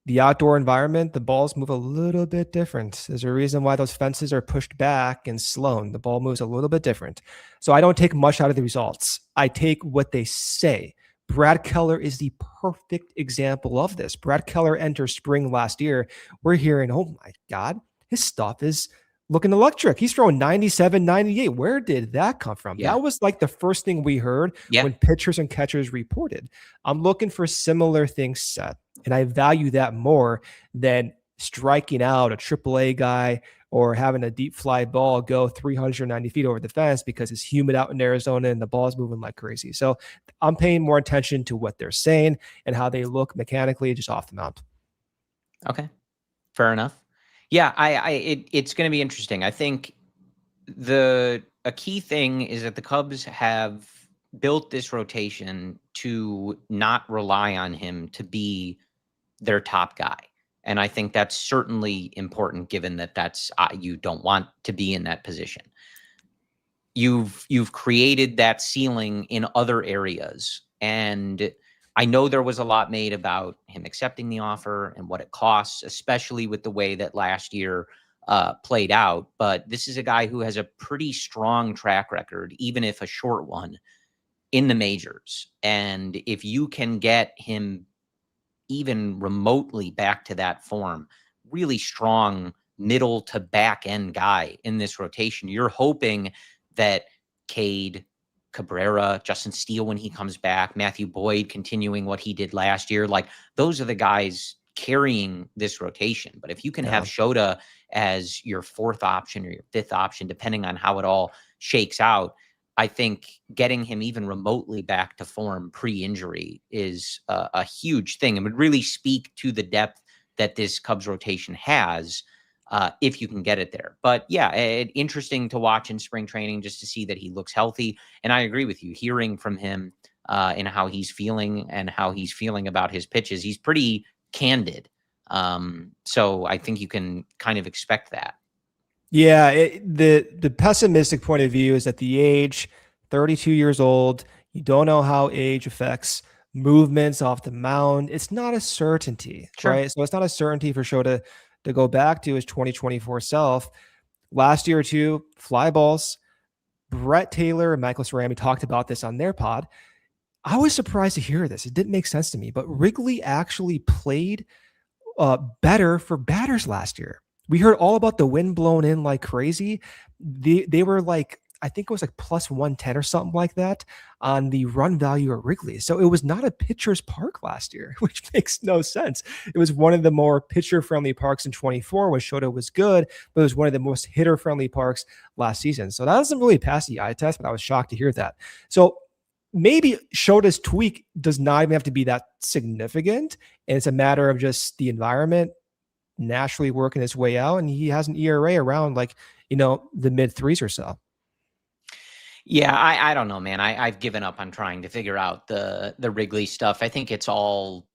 the outdoor environment, the balls move a little bit different. There's a reason why those fences are pushed back and Sloan. The ball moves a little bit different. So I don't take much out of the results. I take what they say. Brad Keller is the perfect example of this. Brad Keller enters spring last year. We're hearing, oh my God, his stuff is looking electric. He's throwing 97, 98. Where did that come from? Yeah. That was like the first thing we heard when pitchers and catchers reported. I'm looking for similar things set, and I value that more than striking out a AAA guy or having a deep fly ball go 390 feet over the fence because it's humid out in Arizona and the ball's moving like crazy. So I'm paying more attention to what they're saying and how they look mechanically just off the mound. Okay. Fair enough. Yeah, it's going to be interesting. I think a key thing is that the Cubs have built this rotation to not rely on him to be their top guy. And I think that's certainly important, given that that's you don't want to be in that position. You've created that ceiling in other areas, and I know there was a lot made about him accepting the offer and what it costs, especially with the way that last year played out. But this is a guy who has a pretty strong track record, even if a short one, in the majors. And if you can get him even remotely back to that form, really strong middle to back end guy in this rotation, you're hoping that Cade, Cabrera, Justin Steele when he comes back, Matthew Boyd continuing what he did last year, like those are the guys carrying this rotation. But if you can have Shota as your fourth option or your fifth option, depending on how it all shakes out, I think getting him even remotely back to form pre-injury is a huge thing and would really speak to the depth that this Cubs rotation has if you can get it there. But yeah, interesting to watch in spring training just to see that he looks healthy. And I agree with you, hearing from him and how he's feeling and how he's feeling about his pitches, he's pretty candid. So I think you can kind of expect that. Yeah, the pessimistic point of view is that the age, 32 years old, you don't know how age affects movements off the mound. It's not a certainty, right? So it's not a certainty for Shota to go back to his 2024 self. Last year or two, fly balls. Brett Taylor and Michael Cerami talked about this on their pod. I was surprised to hear this. It didn't make sense to me, but Wrigley actually played better for batters last year. We heard all about the wind blown in like crazy. They were like, I think it was like plus 110 or something like that on the run value at Wrigley. So it was not a pitcher's park last year, which makes no sense. It was one of the more pitcher-friendly parks in 24 when Shota was good, but it was one of the most hitter-friendly parks last season. So that doesn't really pass the eye test, but I was shocked to hear that. So maybe Shota's tweak does not even have to be that significant, and it's a matter of just the environment naturally working its way out, and he has an ERA around like, the mid threes or so. Yeah, I don't know, man. I've given up on trying to figure out the Wrigley stuff. I think it's all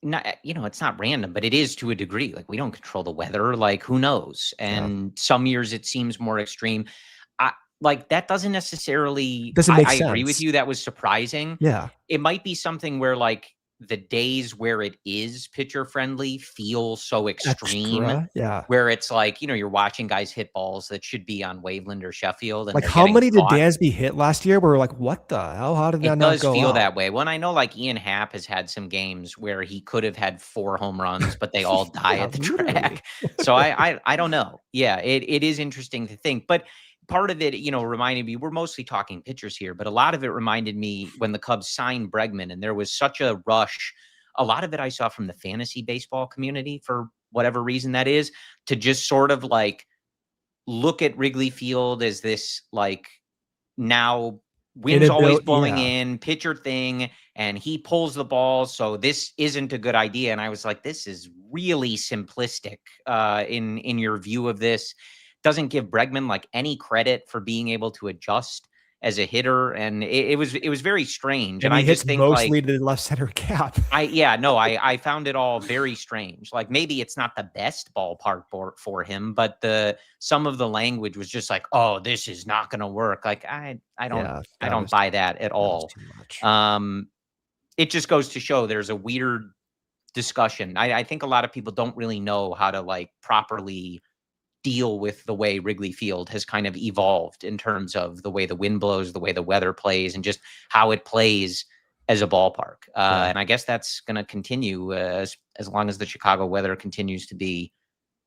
not, it's not random, but it is to a degree. Like, we don't control the weather. Like, who knows? And some years it seems more extreme. Like, that doesn't necessarily make sense. I agree with you. That was surprising. Yeah. It might be something where like the days where it is pitcher friendly feel so extreme. Yeah. Where it's like, you're watching guys hit balls that should be on Waveland or Sheffield. And like, how many did Dansby hit last year? We're like, what the hell? How did that not go? It does feel out? that way. When I know like Ian Happ has had some games where he could have had 4 home runs, but they all die at the track. So I don't know. Yeah, it is interesting to think. But part of it, reminded me, we're mostly talking pitchers here, but a lot of it reminded me when the Cubs signed Bregman and there was such a rush. A lot of it I saw from the fantasy baseball community, for whatever reason that is, to just sort of like look at Wrigley Field as this like now wind's always blowing in, pitcher thing, and he pulls the ball, so this isn't a good idea. And I was like, this is really simplistic in your view of this. Doesn't give Bregman like any credit for being able to adjust as a hitter, and it was very strange. And I just think mostly to the left center cap. I found it all very strange. Like, maybe it's not the best ballpark for him, but some of the language was just like, oh, this is not going to work. Like, I don't buy that at all. It just goes to show there's a weird discussion. I think a lot of people don't really know how to like properly deal with the way Wrigley Field has kind of evolved in terms of the way the wind blows, the way the weather plays, and just how it plays as a ballpark. And I guess that's going to continue as long as the Chicago weather continues to be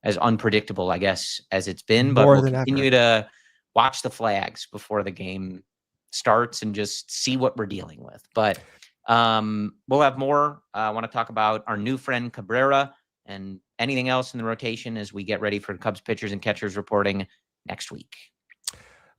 as unpredictable, I guess, as it's been. But we'll continue to watch the flags before the game starts and just see what we're dealing with. But we'll have more. I want to talk about our new friend Cabrera and anything else in the rotation as we get ready for Cubs pitchers and catchers reporting next week.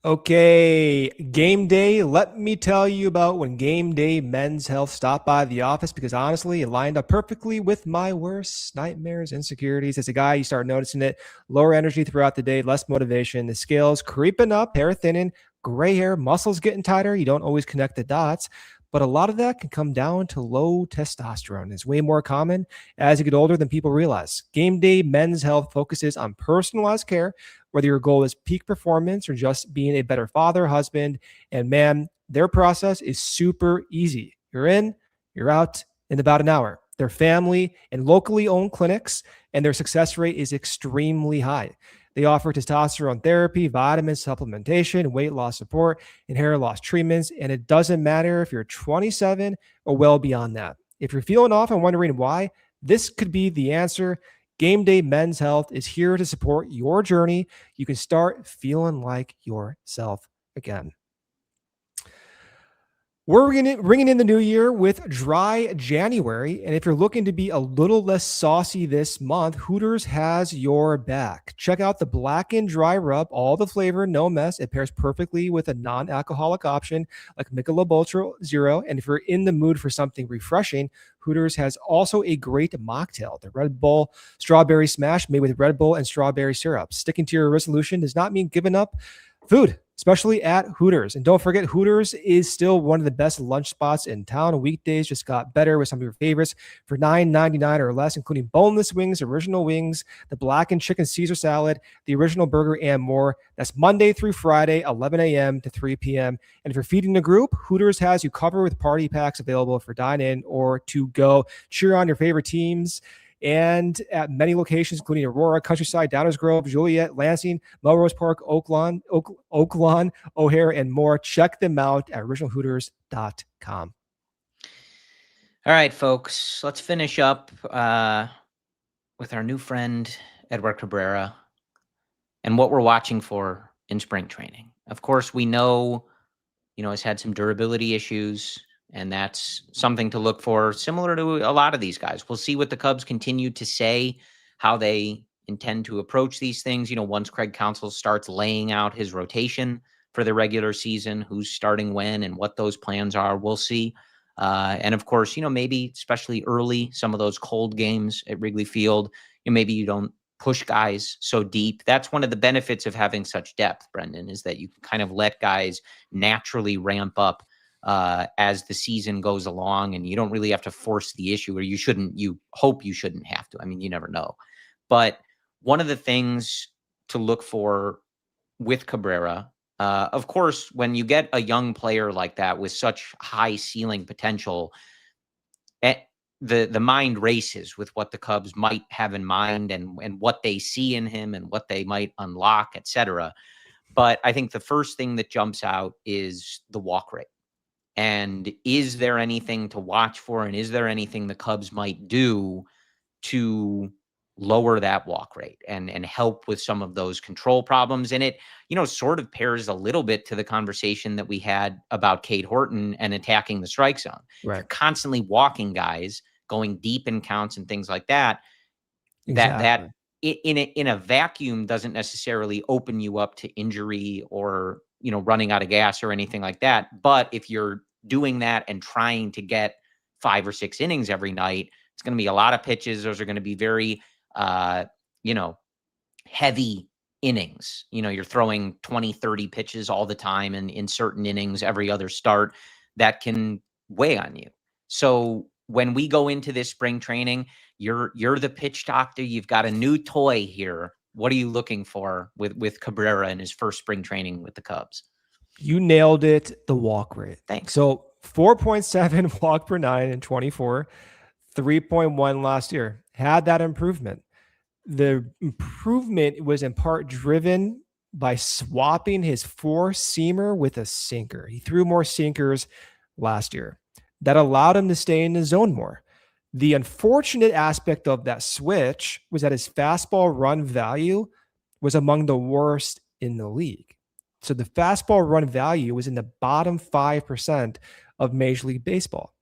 Okay, game day. Let me tell you about when Game Day Men's Health stopped by the office, because honestly, it lined up perfectly with my worst nightmares, insecurities. As a guy, you start noticing it. Lower energy throughout the day, less motivation, the scales creeping up, hair thinning, gray hair, muscles getting tighter. You don't always connect the dots, but a lot of that can come down to low testosterone. It's way more common as you get older than people realize. Game Day Men's Health focuses on personalized care, whether your goal is peak performance or just being a better father, husband, and man. Their process is super easy. You're in, you're out in about an hour. They're family and locally owned clinics, and their success rate is extremely high. They offer testosterone therapy, vitamin supplementation, weight loss support, and hair loss treatments, and it doesn't matter if you're 27 or well beyond that. If you're feeling off and wondering why, this could be the answer. Game Day Men's Health is here to support your journey. You can start feeling like yourself again. We're ringing in the new year with Dry January, and if you're looking to be a little less saucy this month, Hooters has your back. Check out the Black and Dry Rub, all the flavor, no mess. It pairs perfectly with a non-alcoholic option like Michelob Ultra Zero, and if you're in the mood for something refreshing, Hooters has also a great mocktail, the Red Bull Strawberry Smash, made with Red Bull and strawberry syrup. Sticking to your resolution does not mean giving up food, especially at Hooters. And don't forget, Hooters is still one of the best lunch spots in town. Weekdays just got better with some of your favorites for $9.99 or less, including boneless wings, original wings, the blackened chicken Caesar salad, the original burger, and more. That's Monday through Friday, 11 a.m. to 3 p.m. And if you're feeding a group, Hooters has you covered with party packs available for dine-in or to go. Cheer on your favorite teams. And at many locations, including Aurora, Countryside, Downers Grove, Joliet, Lansing, Melrose Park, Oak Lawn, O'Hare, and more. Check them out at originalhooters.com. All right, folks, let's finish up with our new friend, Edward Cabrera, and what we're watching for in spring training. Of course, we know, he's had some durability issues, and that's something to look for, similar to a lot of these guys. We'll see what the Cubs continue to say, how they intend to approach these things. Once Craig Counsell starts laying out his rotation for the regular season, who's starting when and what those plans are, we'll see. And of course, maybe especially early, some of those cold games at Wrigley Field, maybe you don't push guys so deep. That's one of the benefits of having such depth, Brendan, is that you can kind of let guys naturally ramp up as the season goes along, and you don't really have to force the issue, or you hope you shouldn't have to. I mean, you never know. But one of the things to look for with Cabrera, of course, when you get a young player like that with such high ceiling potential, the mind races with what the Cubs might have in mind and what they see in him and what they might unlock, etc. But I think the first thing that jumps out is the walk rate. And is there anything to watch for? And is there anything the Cubs might do to lower that walk rate and help with some of those control problems? And it, sort of pairs a little bit to the conversation that we had about Cade Horton and attacking the strike zone. Right. You're constantly walking guys, going deep in counts and things like that. Exactly. That in a vacuum doesn't necessarily open you up to injury or running out of gas or anything like that. But if you're doing that and trying to get 5 or 6 innings every night, it's going to be a lot of pitches. Those are going to be very, heavy innings. You're throwing 20, 30 pitches all the time and in certain innings, every other start, that can weigh on you. So when we go into this spring training, you're the pitch doctor. You've got a new toy here. What are you looking for with Cabrera in his first spring training with the Cubs? You nailed it. The walk rate. Thanks. So 4.7 walk per nine in 24, 3.1 last year. Had that improvement. The improvement was in part driven by swapping his 4-seamer with a sinker. He threw more sinkers last year. that allowed him to stay in the zone more. The unfortunate aspect of that switch was that his fastball run value was among the worst in the league. So the fastball run value was in the bottom 5% of Major League Baseball.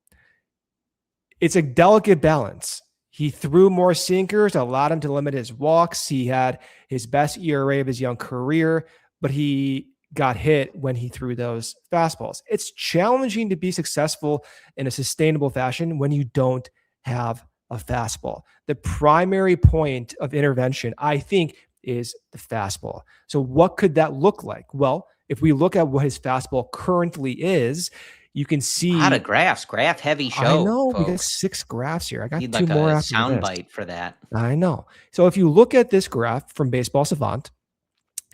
It's a delicate balance. He threw more sinkers, allowed him to limit his walks. He had his best ERA of his young career, but he got hit when he threw those fastballs. It's challenging to be successful in a sustainable fashion when you don't have a fastball. The primary point of intervention, I think, is the fastball. So what could that look like? Well, if we look at what his fastball currently is, you can see a lot of graphs, graph heavy show. I know, folks. We got 6 graphs here. I got Need 2 like more a after sound this. bite for that. I know. So if you look at this graph from Baseball Savant,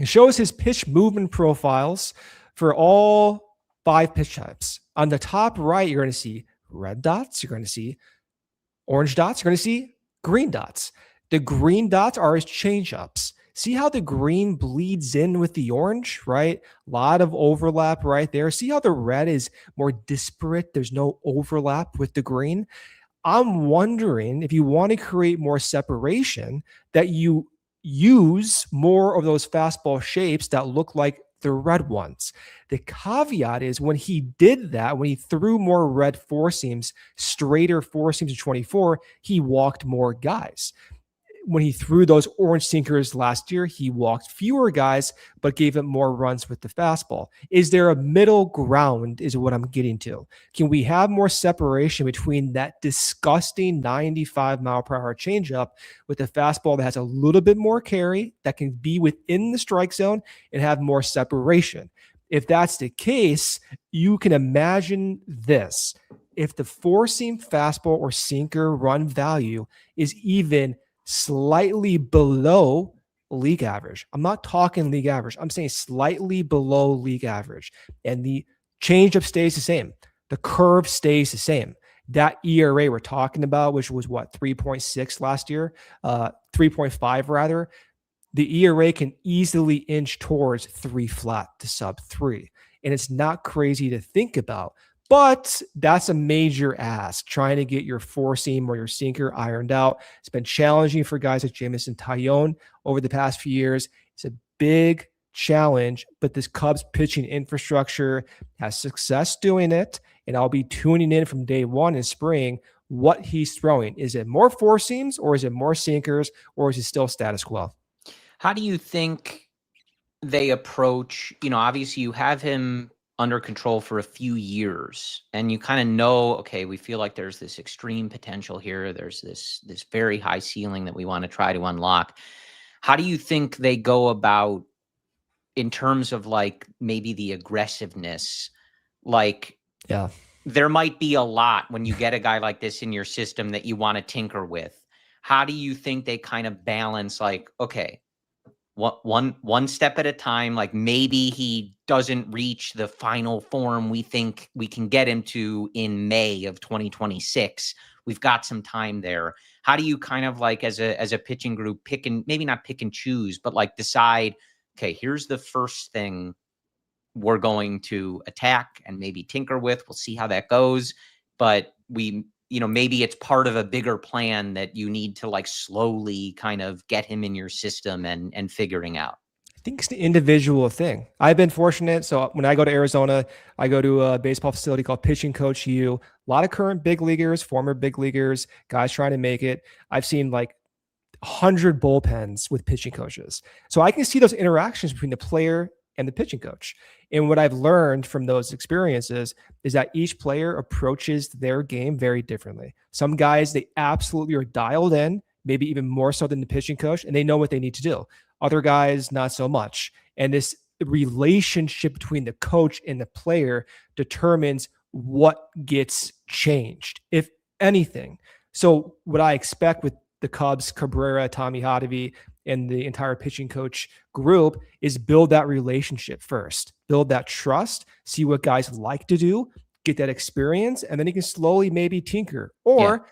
it shows his pitch movement profiles for all 5 pitch types. On the top right, you're going to see red dots. You're going to see orange dots. You're going to see green dots. The green dots are his changeups. See how the green bleeds in with the orange, right? A lot of overlap right there. See how the red is more disparate? There's no overlap with the green. I'm wondering if you want to create more separation, that you use more of those fastball shapes that look like the red ones. The caveat is when he did that, when he threw more red four seams, straighter four seams in 24, he walked more guys. When he threw those orange sinkers last year, he walked fewer guys, but gave it more runs with the fastball. Is there a middle ground is what I'm getting to. Can we have more separation between that disgusting 95-mile-per-hour changeup with a fastball that has a little bit more carry, that can be within the strike zone and have more separation? If that's the case, you can imagine this. If the four-seam fastball or sinker run value is even slightly below league average. I'm not talking league average. I'm saying slightly below league average. And the changeup stays the same. The curve stays the same. That ERA we're talking about, which was 3.6 last year, 3.5 rather, the ERA can easily inch towards 3 flat to sub 3. And it's not crazy to think about. But that's a major ask, trying to get your four seam or your sinker ironed out. It's been challenging for guys like Jameson Taillon over the past few years. It's a big challenge, but this Cubs pitching infrastructure has success doing it. And I'll be tuning in from day one in spring what he's throwing. Is it more four seams, or is it more sinkers, or is it still status quo? How do you think they approach, obviously you have him under control for a few years, and you kind of know, okay, we feel like there's this extreme potential here. There's this very high ceiling that we want to try to unlock. How do you think they go about in terms of like maybe the aggressiveness? Like, yeah, there might be a lot when you get a guy like this in your system that you want to tinker with. How do you think they kind of balance, like, okay, one step at a time, like maybe he doesn't reach the final form we think we can get him to in May of 2026. We've got some time there. How do you kind of like as a pitching group pick and maybe not pick and choose, but like decide, okay, here's the first thing we're going to attack and maybe tinker with. We'll see how that goes. But maybe it's part of a bigger plan that you need to like slowly kind of get him in your system and figuring out. I think it's the individual thing. I've been fortunate. So when I go to Arizona, I go to a baseball facility called Pitching Coach U. A lot of current big leaguers, former big leaguers, guys trying to make it. I've seen like 100 bullpens with pitching coaches. So I can see those interactions between the player and the pitching coach. And what I've learned from those experiences is that each player approaches their game very differently. Some guys, they absolutely are dialed in, maybe even more so than the pitching coach, and they know what they need to do. Other guys, not so much. And this relationship between the coach and the player determines what gets changed, if anything. So what I expect with the Cubs, Cabrera, Tommy Hotovy, and the entire pitching coach group is build that relationship first, build that trust, see what guys like to do, get that experience, and then you can slowly maybe tinker. Or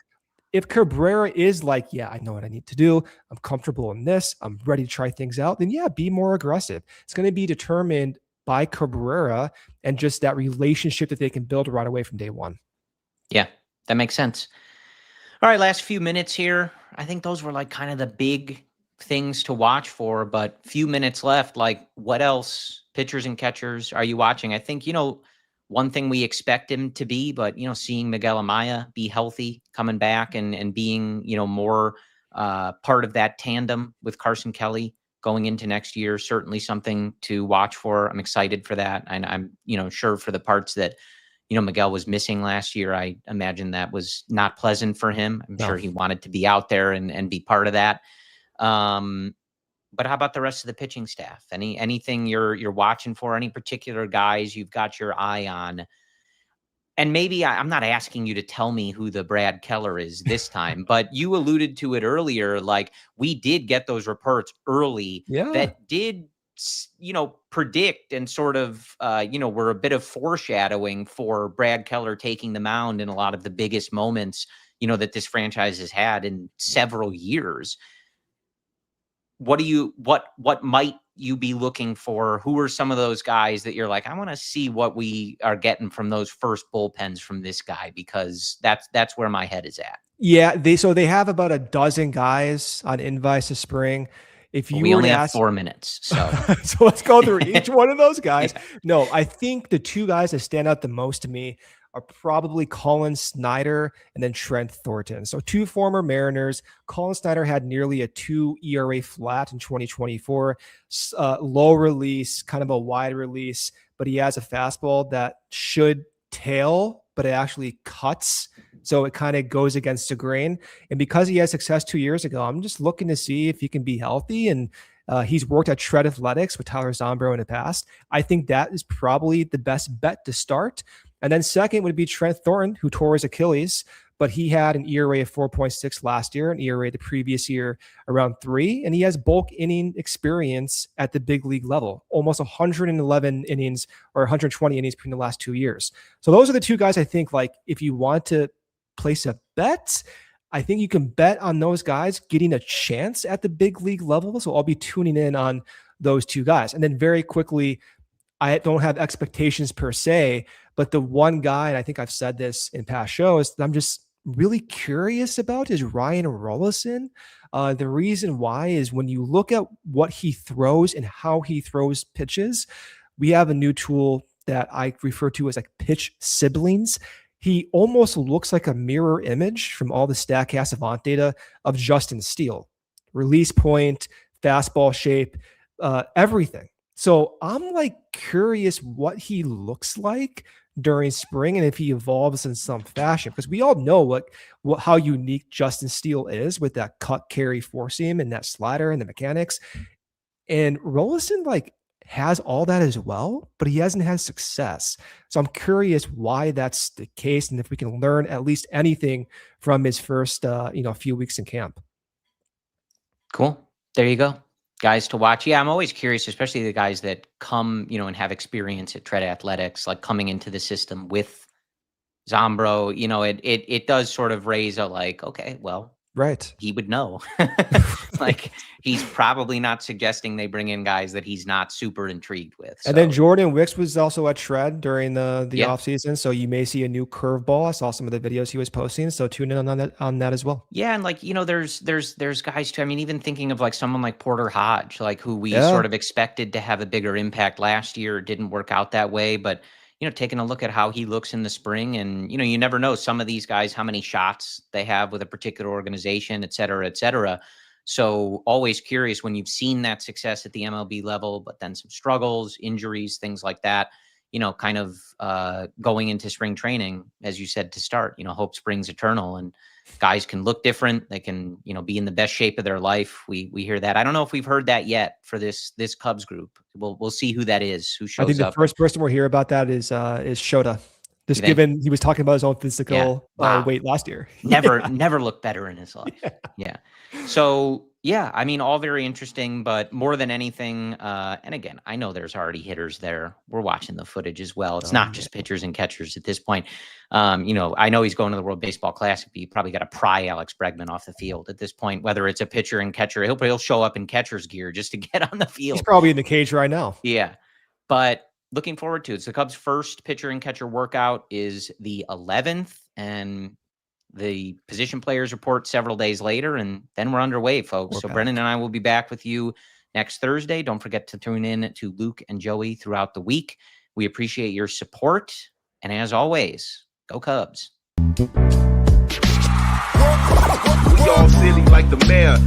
if Cabrera is like, yeah, I know what I need to do, I'm comfortable in this, I'm ready to try things out, then be more aggressive. It's going to be determined by Cabrera and just that relationship that they can build right away from day one. Yeah, that makes sense. All right, last few minutes here. I think those were like kind of the big things to watch for, but few minutes left. Like, what else, pitchers and catchers, are you watching? I think, one thing we expect him to be, but, seeing Miguel Amaya be healthy, coming back and being, more part of that tandem with Carson Kelly going into next year, certainly something to watch for. I'm excited for that. And I'm, sure for the parts that, Miguel was missing last year, I imagine that was not pleasant for him. I'm sure he wanted to be out there and be part of that. But how about the rest of the pitching staff? Anything you're watching for? Any particular guys you've got your eye on? And maybe I'm not asking you to tell me who the Brad Keller is this time, but you alluded to it earlier. Like, we did get those reports early that did, predict and sort of, were a bit of foreshadowing for Brad Keller taking the mound in a lot of the biggest moments, that this franchise has had in several years. What might you be looking for? Who are some of those guys that you're like, I want to see what we are getting from those first bullpens from this guy, because that's where my head is at. Yeah, they have about a dozen guys on invites to spring. If you only have 4 minutes, so so let's go through each one of those guys. Yeah. No, I think the two guys that stand out the most to me are probably Colin Snyder and then Trent Thornton. So two former Mariners. Colin Snyder had nearly a 2 ERA flat in 2024, low release, kind of a wide release, but he has a fastball that should tail, but it actually cuts. So it kind of goes against the grain. And because he had success 2 years ago, I'm just looking to see if he can be healthy. And he's worked at Shred Athletics with Tyler Zombro in the past. I think that is probably the best bet to start. And then second would be Trent Thornton, who tore his Achilles, but he had an ERA of 4.6 last year, an ERA the previous year around 3, and he has bulk inning experience at the big league level, almost 111 innings or 120 innings between the last 2 years. So those are the two guys I think, like, if you want to place a bet, I think you can bet on those guys getting a chance at the big league level. So I'll be tuning in on those two guys. And then very quickly, I don't have expectations per se, but the one guy, and I think I've said this in past shows, that I'm just really curious about is Ryan Rollison. The reason why is when you look at what he throws and how he throws pitches, we have a new tool that I refer to as like pitch siblings. He almost looks like a mirror image from all the StatCast Savant data of Justin Steele. Release point, fastball shape, everything. So I'm like curious what he looks like during spring and if he evolves in some fashion, because we all know how unique Justin Steele is with that cut, carry, four seam and that slider and the mechanics. And Rollison like has all that as well, but he hasn't had success. So I'm curious why that's the case and if we can learn at least anything from his first few weeks in camp. Cool. There you go. Guys to watch. Yeah, I'm always curious, especially the guys that come, and have experience at Tread Athletics, like coming into the system with Zombro. It does sort of raise a like, okay, well, right, he would know. Like, he's probably not suggesting they bring in guys that he's not super intrigued with. And then Jordan Wicks was also at Shred during the offseason, so you may see a new curveball. I saw some of the videos he was posting, so tune in on that as well. Yeah, and like, there's guys too. I mean, even thinking of like someone like Porter Hodge, like who we sort of expected to have a bigger impact last year. It didn't work out that way, but taking a look at how he looks in the spring, and you never know some of these guys how many shots they have with a particular organization, et cetera, et cetera. So always curious when you've seen that success at the MLB level, but then some struggles, injuries, things like that, kind of going into spring training, as you said to start, hope springs eternal, and guys can look different. They can, be in the best shape of their life. We hear that. I don't know if we've heard that yet for this Cubs group. We'll see who that is, who shows up. I think the first person we'll hear about that is Shota. Just given he was talking about his own physical weight last year. Never looked better in his life. Yeah. So, I mean, all very interesting, but more than anything, and again, I know there's already hitters there. We're watching the footage as well. It's not just pitchers and catchers at this point. I know he's going to the World Baseball Classic, but you probably got to pry Alex Bregman off the field at this point, whether it's a pitcher and catcher. He'll show up in catcher's gear just to get on the field. He's probably in the cage right now. Yeah. But looking forward to it. So the Cubs' first pitcher and catcher workout is the 11th. and the position players report several days later, and then we're underway, folks. So Brendan and I will be back with you next Thursday. Don't forget to tune in to Luke and Joey throughout the week. We appreciate your support. And as always, go Cubs. We all silly like the mayor.